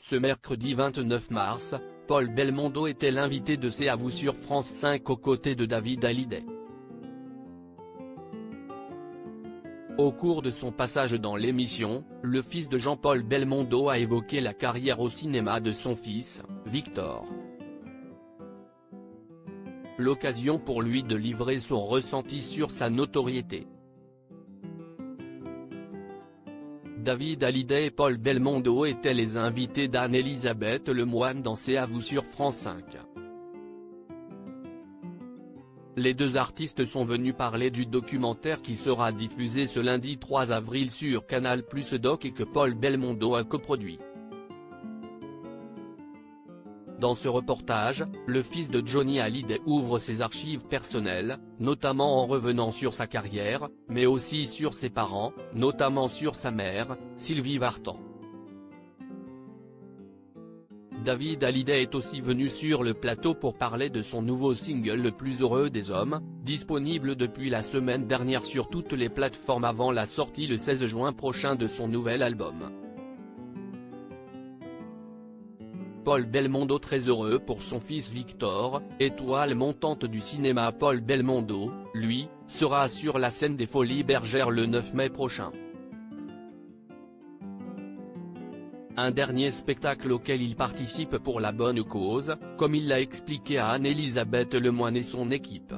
Ce mercredi 29 mars, Paul Belmondo était l'invité de C'est à vous sur France 5 aux côtés de David Hallyday. Au cours de son passage dans l'émission, le fils de Jean-Paul Belmondo a évoqué la carrière au cinéma de son fils, Victor. L'occasion pour lui de livrer son ressenti sur sa notoriété. David Hallyday et Paul Belmondo étaient les invités d'Anne-Elisabeth Lemoine dans C'est à vous sur France 5. Les deux artistes sont venus parler du documentaire qui sera diffusé ce lundi 3 avril sur Canal+ Doc et que Paul Belmondo a coproduit. Dans ce reportage, le fils de Johnny Hallyday ouvre ses archives personnelles, notamment en revenant sur sa carrière, mais aussi sur ses parents, notamment sur sa mère, Sylvie Vartan. David Hallyday est aussi venu sur le plateau pour parler de son nouveau single Le plus heureux des hommes, disponible depuis la semaine dernière sur toutes les plateformes avant la sortie le 16 juin prochain de son nouvel album. Paul Belmondo très heureux pour son fils Victor, étoile montante du cinéma. Paul Belmondo, lui, sera sur la scène des Folies Bergères le 9 mai prochain. Un dernier spectacle auquel il participe pour la bonne cause, comme il l'a expliqué à Anne-Elisabeth Lemoine et son équipe.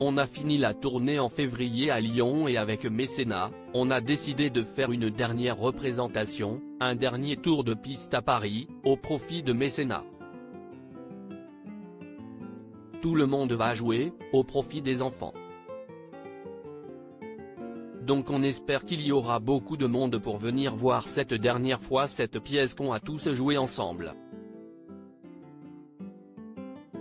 On a fini la tournée en février à Lyon et avec Mécénat, on a décidé de faire une dernière représentation, un dernier tour de piste à Paris, au profit de Mécénat. Tout le monde va jouer, au profit des enfants. Donc on espère qu'il y aura beaucoup de monde pour venir voir cette dernière fois cette pièce qu'on a tous joué ensemble.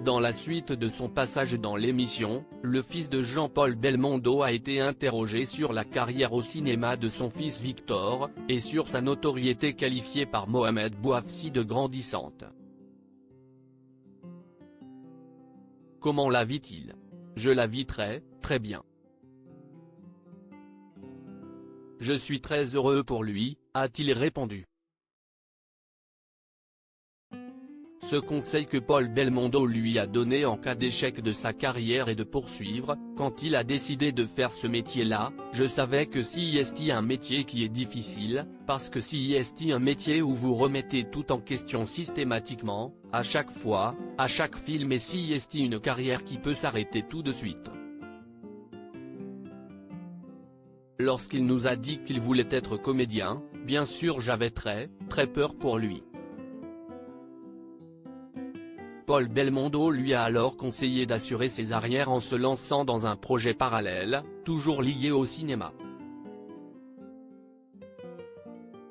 Dans la suite de son passage dans l'émission, le fils de Jean-Paul Belmondo a été interrogé sur la carrière au cinéma de son fils Victor, et sur sa notoriété qualifiée par Mohamed Bouafsi de grandissante. Comment la vit-il? Je la vis très bien. Je suis très heureux pour lui, a-t-il répondu. Ce conseil que Paul Belmondo lui a donné en cas d'échec de sa carrière est de poursuivre. Quand il a décidé de faire ce métier-là, je savais que si est un métier qui est difficile, parce que si est un métier où vous remettez tout en question systématiquement, à chaque fois, à chaque film, et si est une carrière qui peut s'arrêter tout de suite. Lorsqu'il nous a dit qu'il voulait être comédien, bien sûr j'avais très peur pour lui. Paul Belmondo lui a alors conseillé d'assurer ses arrières en se lançant dans un projet parallèle, toujours lié au cinéma.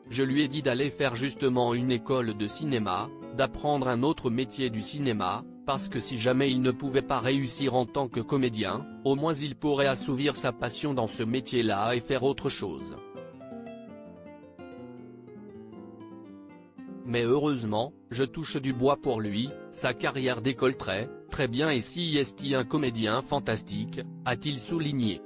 Je lui ai dit d'aller faire justement une école de cinéma, d'apprendre un autre métier du cinéma, parce que si jamais il ne pouvait pas réussir en tant que comédien, au moins il pourrait assouvir sa passion dans ce métier-là et faire autre chose. Mais heureusement, je touche du bois pour lui, sa carrière décolle très bien et si est un comédien fantastique, a-t-il souligné.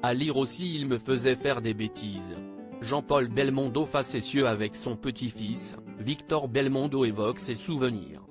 À lire aussi il me faisait faire des bêtises. Jean-Paul Belmondo facétieux avec son petit-fils, Victor Belmondo évoque ses souvenirs.